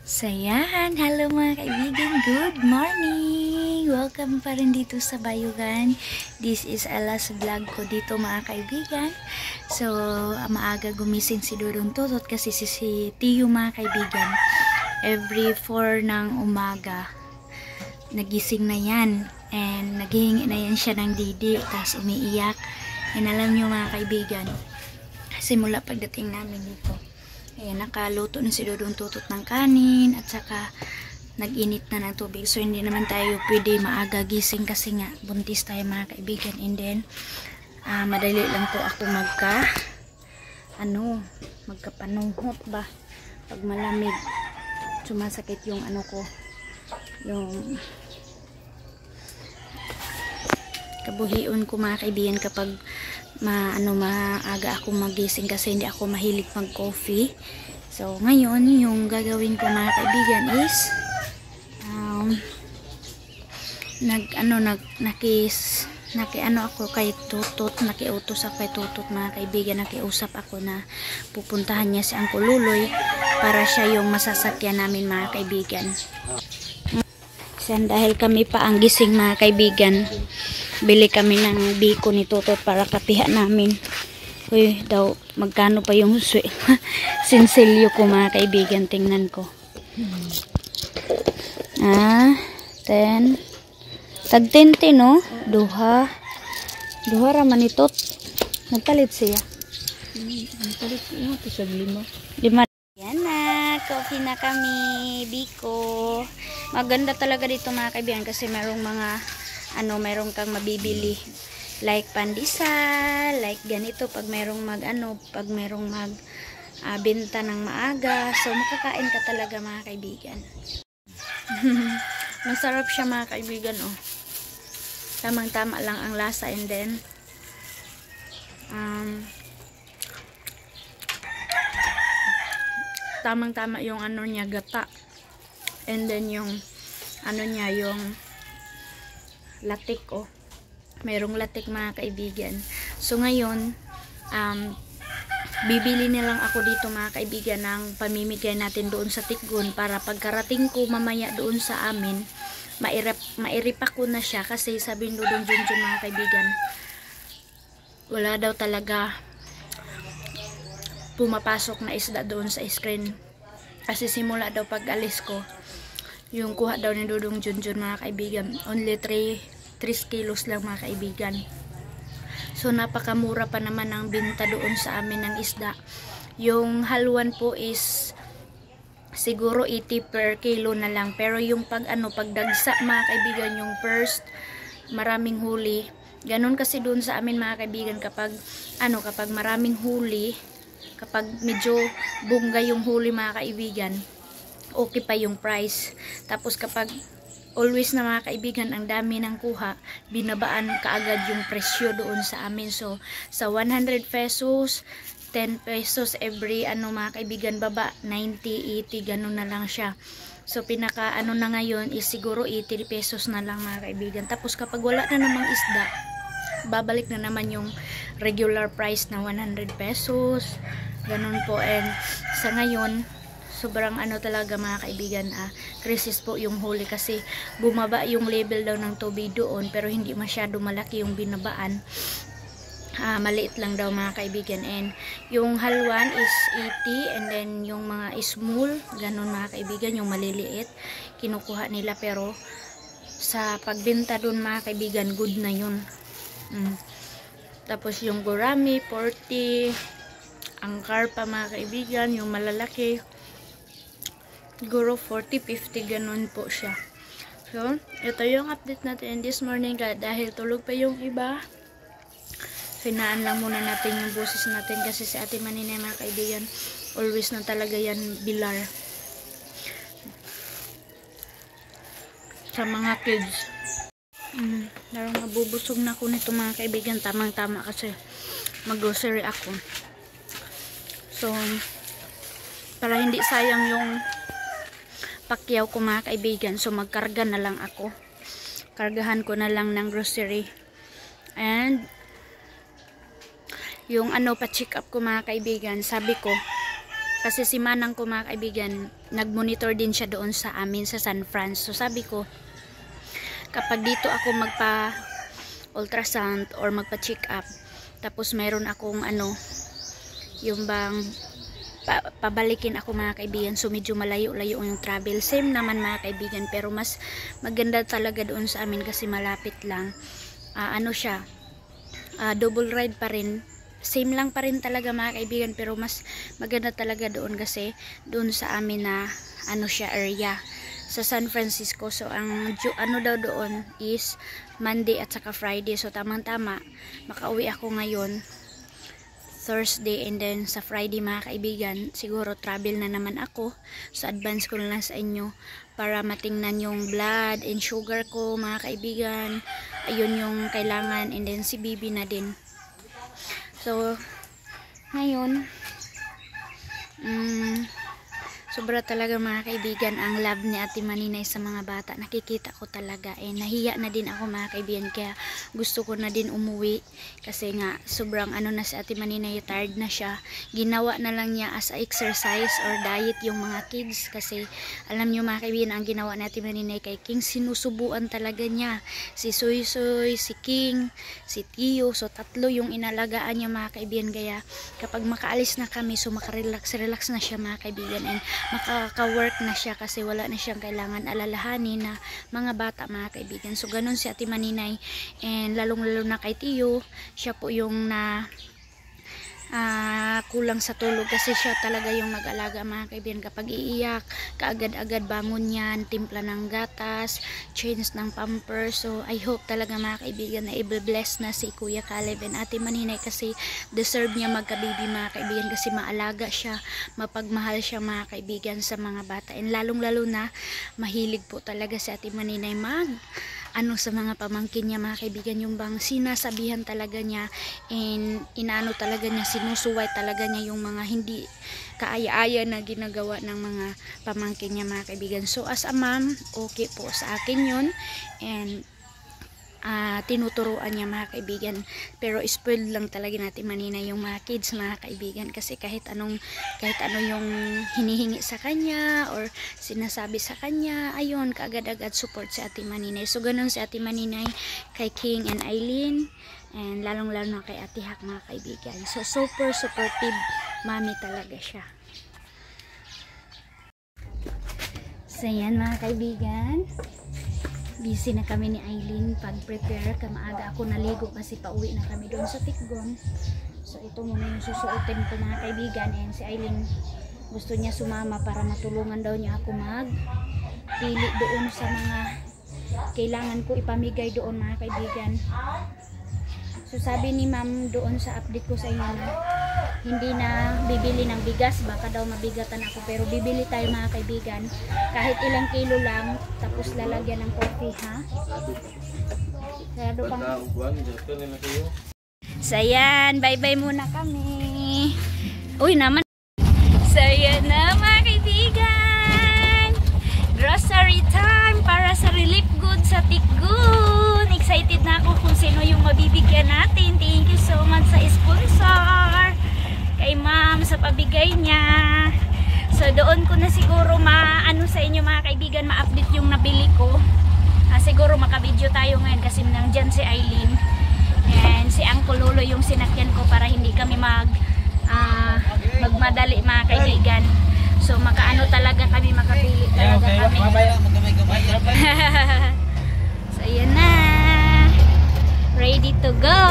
So yan, hello mga kaibigan, good morning! Welcome pa rin dito sa Bayugan. This is Ella's vlog ko dito mga kaibigan. So, maaga gumising si Dudong Tutot kasi si Tiyo mga kaibigan. Every 4 ng umaga, nagising na yan. And naghihingi na yan siya ng didi, tapos umiiyak. And alam nyo mga kaibigan, simula pagdating namin dito, ayan, nakaluto na si Dudong Tutot ng kanin at saka nag-init na ng tubig. So, hindi naman tayo pwede maaga gising kasi nga buntis tayo mga kaibigan. And then, madali lang po ako magkapanunghot ba? Pag malamig, sumasakit yung ko, yung kabuhion ko mga kaibigan kapag maaga ako magising kasi hindi ako mahilig mag-coffee. So, ngayon, yung gagawin ko mga kaibigan is ako kay Tutot, nakiutos ako kay Tutot mga kaibigan, nakiusap ako na pupuntahan niya si Uncle Luloy para siya yung masasakyan namin mga kaibigan. Dahil kami pa ang gising mga kaibigan, bili kami ng biko ni Tutot para kapiha namin. Uy, daw, magkano pa yung sinsilyo ko mga kaibigan, tingnan ko. 10. Tag 10 no? Duha raman ni Tot. Nagpalit siya. Nagpalit siya. Tisag 5. Yan na, coffee na kami, biko. Maganda talaga dito mga kaibigan kasi merong merong kang mabibili like pandesal, like ganito pag merong benta ng maaga. So makakain ka talaga mga kaibigan. Masarap siya mga kaibigan, oh. Tamang-tama lang ang lasa, and then tamang-tama yung niya, gata. And then yung yung latik, oh. Merong latik mga kaibigan. So ngayon, bibili na lang ako dito mga kaibigan ng pamimigay natin doon sa Tikgun para pagkarating ko mamaya doon sa amin, mairipa ko na siya kasi sabi ni Dudong Junjun mga kaibigan, wala daw talaga pumapasok na isda doon sa screen. Kasi simula daw pag alis ko, yung kuha daw ni Dudong Junjun mga kaibigan, only 3 kilos lang mga kaibigan. So napakamura pa naman ang binta doon sa amin ng isda. Yung halwan po is siguro 80 per kilo na lang. Pero yung pagdagsa mga kaibigan, yung first maraming huli. Ganun kasi doon sa amin mga kaibigan, kapag maraming huli, kapag medyo bongga yung huli mga kaibigan, okay pa yung price. Tapos kapag always na mga kaibigan ang dami ng kuha, binabaan kaagad yung presyo doon sa amin. So sa 100 pesos, 10 pesos every mga kaibigan baba, 90, 80, ganun na lang siya. So pinaka na ngayon is siguro 80 pesos na lang mga kaibigan. Tapos kapag wala na namang isda, babalik na naman yung regular price na 100 pesos. Ganun po. And sa ngayon, sobrang talaga mga kaibigan, krisis po yung huli kasi bumaba yung level daw ng tubig doon, pero hindi masyado malaki yung binabaan. Maliit lang daw mga kaibigan. And yung halwan is 80, and then yung mga small, ganun mga kaibigan, yung maliliit, kinukuha nila, pero sa pagbenta doon mga kaibigan, good na yun. Tapos yung gurami, 40, ang karpa mga kaibigan, yung malalaki, siguro 40, 50, ganun po siya. So, ito yung update natin this morning dahil tulog pa yung iba. Hinaan lang muna natin yung boses natin kasi si Ate Manina mga kaibigan, always na talaga yan bilar sa mga kids. Larang mabubusog na ako nito mga kaibigan, tamang-tama kasi mag-grocery ako. So, para hindi sayang yung pakyaw ko mga kaibigan, so magkarga na lang ako. Kargahan ko na lang ng grocery. And yung pa-check up ko mga kaibigan, sabi ko Kasi si manang ko mga kaibigan, nagmonitor din siya doon sa amin sa San Fran. So sabi ko, kapag dito ako magpa ultrasound or magpa check up, tapos mayroon akong ano, yung bang pabalikin ako mga kaibigan, so medyo malayo-layo yung travel, same naman mga kaibigan, pero mas maganda talaga doon sa amin kasi malapit lang. Ano siya, double ride pa rin, same lang pa rin talaga mga kaibigan, pero mas maganda talaga doon kasi doon sa amin na ano siya, area sa San Francisco. So ang ano daw doon is Monday at saka Friday, so tamang tama makauwi ako ngayon Thursday, and then sa Friday mga kaibigan siguro travel na naman ako. So advance ko na lang sa inyo para matingnan yung blood and sugar ko mga kaibigan, ayun yung kailangan, and then si Bibi na din. So ngayon sobra talaga mga kaibigan ang love ni Ate Maninay sa mga bata. Nakikita ko talaga, nahiya na din ako mga kaibigan, kaya gusto ko na din umuwi kasi nga sobrang ano na si Ate Maninay, tired na siya. Ginawa na lang niya as a exercise or diet yung mga kids, kasi alam niyo mga kaibigan, ang ginawa ni Ate Maninay kay King, sinusubuan talaga niya si Soy Soy, si King, si Tio. So tatlo yung inalagaan niya mga kaibigan, kaya kapag makaalis na kami, so makarelax na siya mga kaibigan, and makaka-work na siya kasi wala na siyang kailangan alalahanin na mga bata mga kaibigan. So ganun si Ate Maninay, and lalong lalo na kay Tio, siya po yung na kulang sa tulog kasi siya talaga yung mag-alaga mga kaibigan. Kapag iiyak, kaagad-agad bangon yan, timpla ng gatas, change ng pampers. So I hope talaga mga kaibigan na i-bless na si Kuya Caleb and Ate Maninay kasi deserve niya magka-baby mga kaibigan, kasi maalaga siya, mapagmahal siya mga kaibigan sa mga bata, and lalong-lalo na mahilig po talaga si Ate Maninay ano sa mga pamangkin niya mga kaibigan, yung bang sinasabihan talaga niya, and inaano talaga niya, sinusuway talaga niya yung mga hindi kaaya-aya na ginagawa ng mga pamangkin niya mga kaibigan. So as a mom, okay po sa akin yun, and tinuturuan niya mga kaibigan, pero spoiled lang talaga natin Maninay yung mga kids mga kaibigan, kasi kahit ano yung hinihingi sa kanya or sinasabi sa kanya, ayun, kaagad-agad support si Ate Maninay. So ganun si Ate Maninay kay King and Eileen, and lalong-lalo na kay Ate Hak mga kaibigan. So super supportive mami talaga siya. So yan mga kaibigan, busy na kami ni Eileen pag-prepare. Maaga ako naligo kasi pauwi na kami doon sa Tikgon. So ito muna yung susuotin ko mga kaibigan, and si Eileen gusto niya sumama para matulungan daw niya ako mag-pili doon sa mga kailangan ko ipamigay doon mga kaibigan. So sabi ni ma'am doon sa update ko sa inyo na hindi na bibili ng bigas, baka daw mabigatan ako, pero bibili tayo mga kaibigan, kahit ilang kilo lang, tapos lalagyan ng coffee, ha? Sarado pang. So yan, bye bye muna kami. Uy naman. So yan na mga kaibigan, grocery time para sa relief goods sa Tikgon. Excited na ako kung sino yung mabibigyan natin. Thank you so much sa sponsor, kay ma'am, sa pabigay niya. So doon ko na siguro maano sa inyo mga kaibigan, ma-update yung nabili ko. Siguro makabideo tayo ngayon kasi nandyan si Eileen and si Uncle Lolo yung sinakyan ko para hindi kami magmadali mga kaibigan. So makaano talaga kami, makapili talaga kami. So ayan na, ready to go.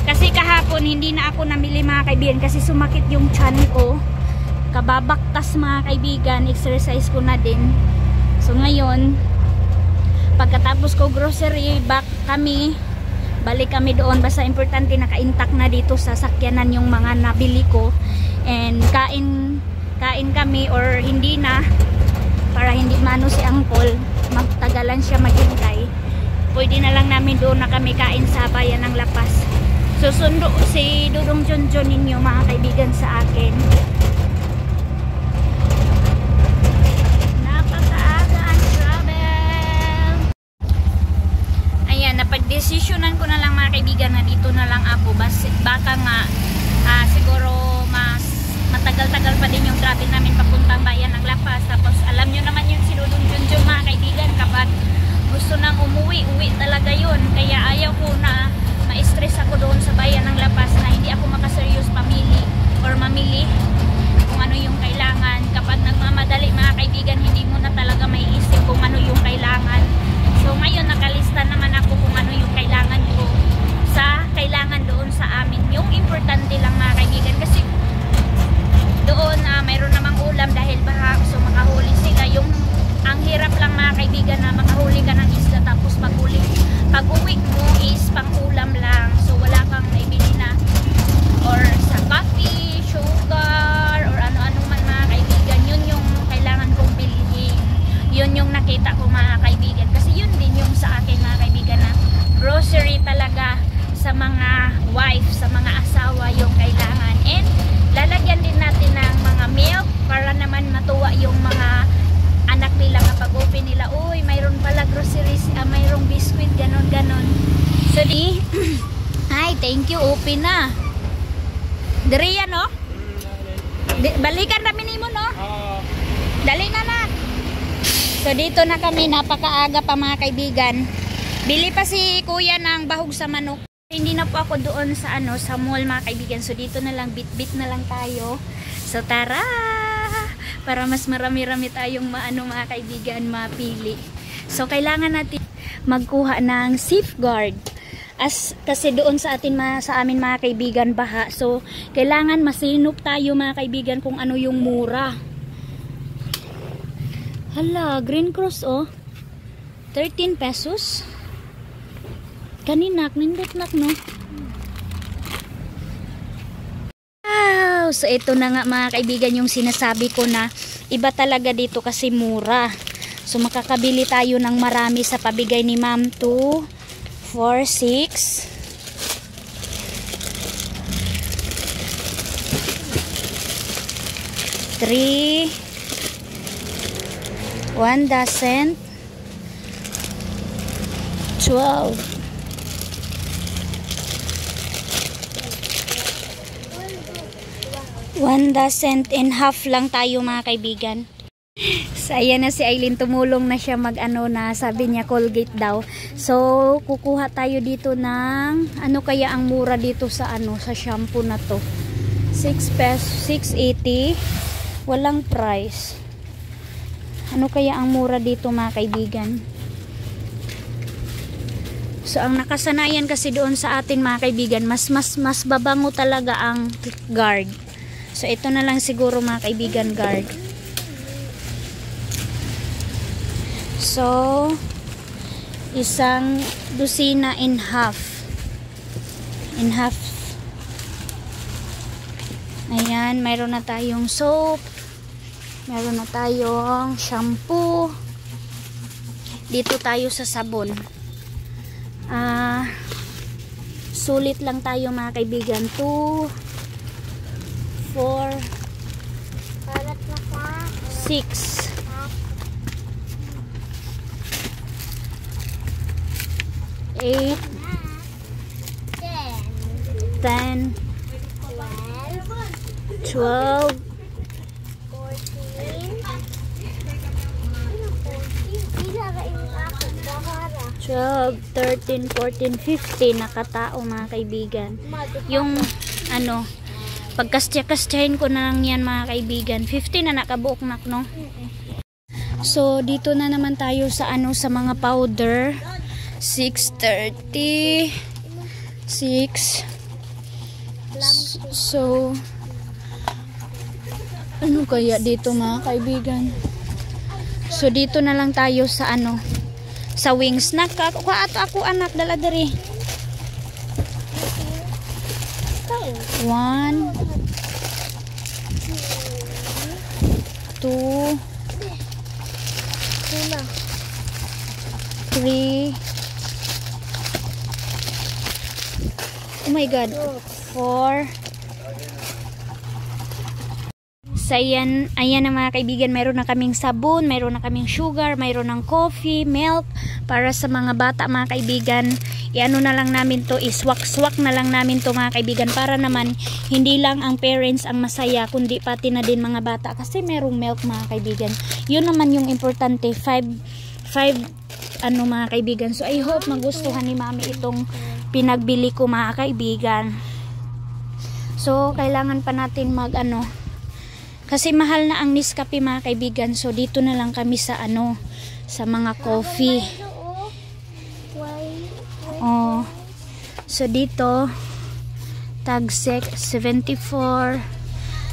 Kasi kahapon hindi na ako namili mga kaibigan kasi sumakit yung tiyan ko. Kababaktas mga kaibigan, exercise ko na din. So ngayon, pagkatapos ko grocery, balik kami doon. Basta importante naka-intact na dito sa sakyanan yung mga nabili ko. And kain kami or hindi na, para hindi mano si Uncle, magtagalan siya maghintay. Pwede na lang namin doon na kami kain sa bayan ng Lapas. Susundo si Dudong Junjun ninyo mga kaibigan sa akin. Napakaaga ang travel. Ayan, napag-desisyonan ko na lang mga kaibigan na dito na lang ako. Baka nga siguro mas matagal-tagal pa natuwa yung mga anak nila kapag open nila. Uy, mayroon pala groceries, mayroong biscuit, ganon. So di, ay, thank you, open na. Diri yan, no? Balikan kami nimo, no? Dali na na. So dito na kami, napakaaga pa mga kaibigan. Bili pa si kuya ng bahog sa manok. Hindi na po ako doon sa sa mall mga kaibigan. So dito na lang, bit-bit na lang tayo. So tara! Para mas marami-rami tayong mga kaibigan mapili. So kailangan natin magkuha ng safeguard. Kasi doon sa amin mga kaibigan baha. So kailangan masinop tayo mga kaibigan kung ano yung mura. Hala, Green Cross 13 pesos. Kaninak, nindot nak, no? Wow! So ito na nga mga kaibigan yung sinasabi ko na iba talaga dito kasi mura. So makakabili tayo ng marami sa pabigay ni Ma'am. 2, 4, 6. 3, 1 dozen, 12. One dozen and half lang tayo mga kaibigan. So ayan na si Aileen, tumulong na siya na sabi niya Colgate daw. So kukuha tayo dito ng kaya ang mura dito sa sa shampoo na to. 6 pesos, 6.80. Walang price. Ano kaya ang mura dito mga kaibigan? So ang nakasanayan kasi doon sa atin mga kaibigan, mas babango talaga ang guard. So ito na lang siguro mga kaibigan, guard. So isang dosina in half. Ayan, mayroon na tayong soap. Meron na tayong shampoo. Dito tayo sa sabon. Sulit lang tayo mga kaibigan. 2, 4, 6. 8, 10, 12, 12, 13, 14, 15 nakatao mga kaibigan. Yung pagkastya-kastyahin ko na lang yan mga kaibigan. 15 na nakabuok nak, no? So dito na naman tayo sa sa mga powder. 6.30, 6. So ano kaya dito mga kaibigan? So dito na lang tayo sa sa wings. Ako anak dala diri. 1, 2, 3. Oh my god. 4. So ayan na mga kaibigan, mayroon na kaming sabon, mayroon na kaming sugar, mayroon ng coffee, milk para sa mga bata mga kaibigan. Iano na lang namin to, iswak-swak na lang namin to mga kaibigan, para naman hindi lang ang parents ang masaya kundi pati na din mga bata kasi merong milk mga kaibigan. Yun naman yung importante. 5 mga kaibigan. So I hope magustuhan ni mami itong pinagbili ko mga kaibigan. So kailangan pa natin kasi mahal na ang Nescafe mga kaibigan. So dito na lang kami sa sa mga coffee. So dito tag 74,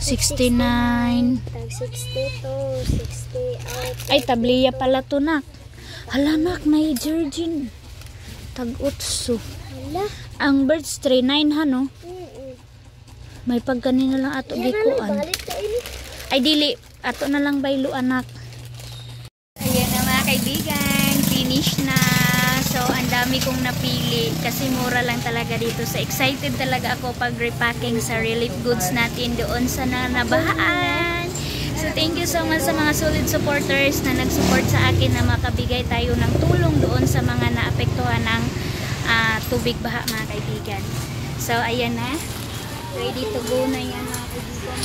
69, tag 62, 68. ay tabliya pala to nak. Hala nak, may Virgin tag 8. Ang birds tray 9 no? May pagkanina lang ato gikuan. Ay dili, ato na lang baylo anak. Ayan na mga kaibigan, finish na. So ang dami kong napili kasi mura lang talaga dito. So excited talaga ako pag repacking sa relief goods natin doon sa nabahaan. So thank you so much sa mga solid supporters na nag-support sa akin na makabigay tayo ng tulong doon sa mga naapektuhan ng tubig baha mga kaibigan. So ayan na, ready to go na yan mga kaibigan.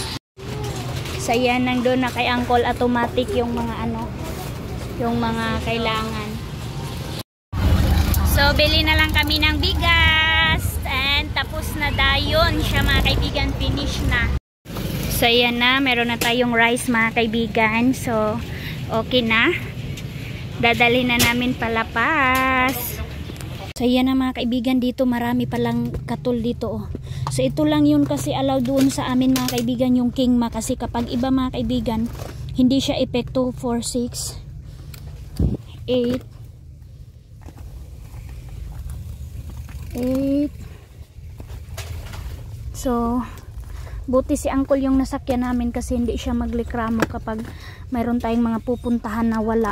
So yan, nandun na kay Uncle automatic yung mga yung mga kailangan. So bili na lang kami ng bigas and tapos na dayon siya mga kaibigan, finish na. So yan na, meron na tayong rice mga kaibigan. So okay na, dadalhin na namin palapas. So yan na mga kaibigan, dito marami palang katol dito oh. So ito lang yun kasi allow doon sa amin mga kaibigan, yung kingma, kasi kapag iba mga kaibigan hindi siya epekto. 4, 6, 8. So buti si Uncle yung nasakyan namin kasi hindi siya maglikramo kapag mayroon tayong mga pupuntahan na wala.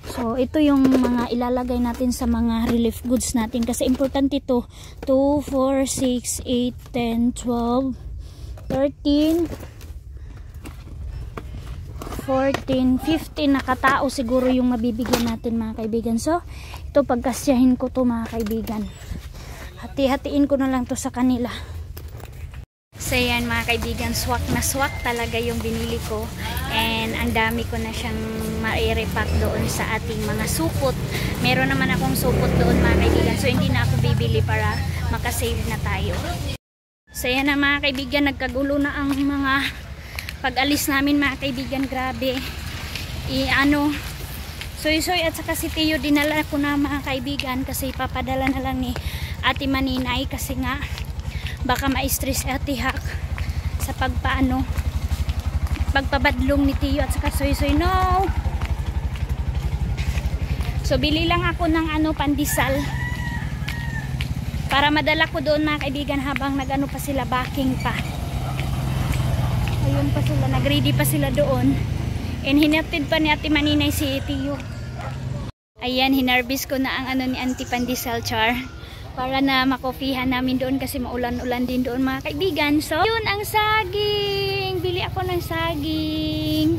So ito yung mga ilalagay natin sa mga relief goods natin kasi importante ito. 2, 4, 6, 8, 10, 12, 13, 14, 15 na katao siguro yung mabibigyan natin mga kaibigan. So ito pagkasyahin ko to mga kaibigan. Hati-hatiin ko na lang to sa kanila. So yan mga kaibigan, swak na swak talaga yung binili ko. And ang dami ko na siyang ma-repack doon sa ating mga supot. Meron naman akong supot doon mga kaibigan. So hindi na ako bibili para makasave na tayo. So yan na mga kaibigan, nagkagulo na ang mga pag-alis namin mga kaibigan. Grabe. Soy at saka si Tio dinala ko na mga kaibigan kasi papadala na lang ni Ate Maninay kasi nga baka ma-stress Ate Hak sa pagpabadlong ni Tio at saka Soy. No! So bili lang ako ng pandesal para madala ko doon mga kaibigan habang nag pa sila, backing pa. Ayun pa sila, nag-ready pa sila doon. And hinatid pa ni Ate Maninay si Tio. Ayan, hinarbis ko na ang ni Auntie Pandesal Char para na makopihan namin doon kasi maulan-ulan din doon mga kaibigan. So yun ang saging, bili ako ng saging.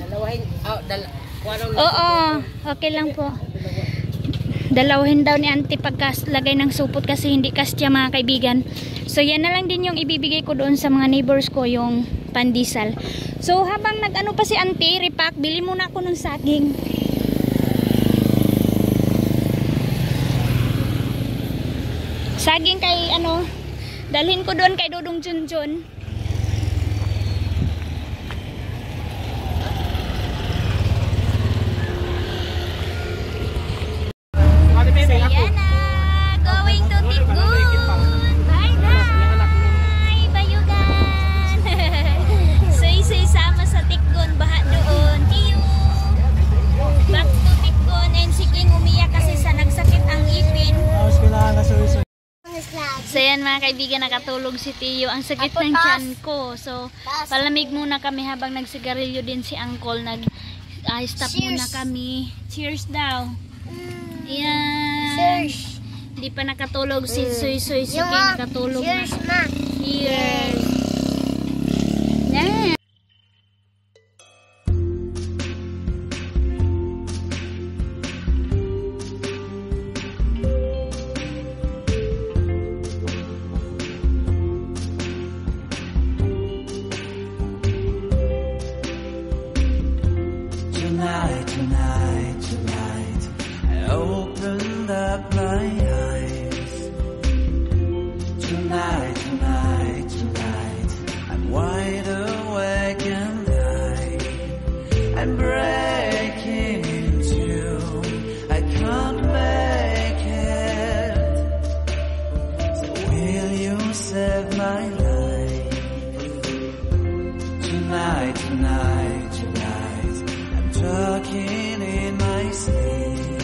Oo, okay lang po. Dalawahin daw ni Auntie pagkalagay ng supot kasi hindi kastya mga kaibigan. So yan na lang din yung ibibigay ko doon sa mga neighbors ko, yung pandesal. So habang pa si Auntie repack, bili muna ako ng saging. Saging kay dalhin ko doon kay Dodong Junjun. Sayana, going to Tikgun. Bye bye, Bayugan. Say sama sa Tikgun, baha doon. Tiyo. Back to Tikgun, and si King umiyak kasi sa nagsakit ang ipin. So yan mga kaibigan, nakatulog si Tio. Ang sakit ng tiyan ko. So palamig muna kami habang nagsigarilyo din si Uncle. Stop muna kami. Cheers daw. Yan. Hindi pa nakatulog si Soy. Sige, nakatulog na. Cheers. Yan. Tonight, I opened up my eyes. Tonight, I'm wide awake and I'm breaking into. I can't make it. So will you save my life? Tonight, I'm talking in my sleep,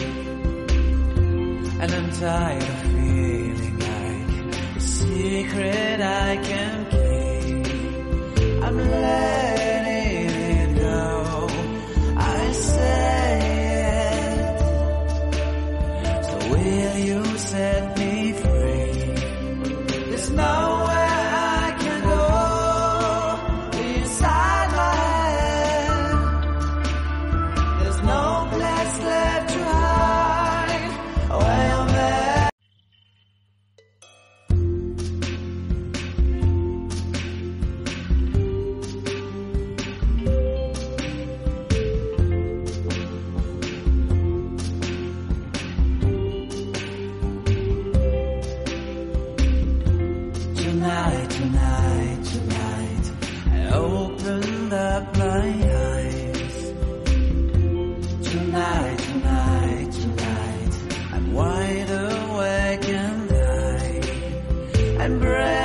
and I'm tired of feeling like a secret I can keep. I'm letting it go, I say it. So will you set me free? There's nowhere I can go inside my head. tonight, tonight, I opened up my eyes. Tonight, tonight, tonight, I'm wide awake and I'm brave.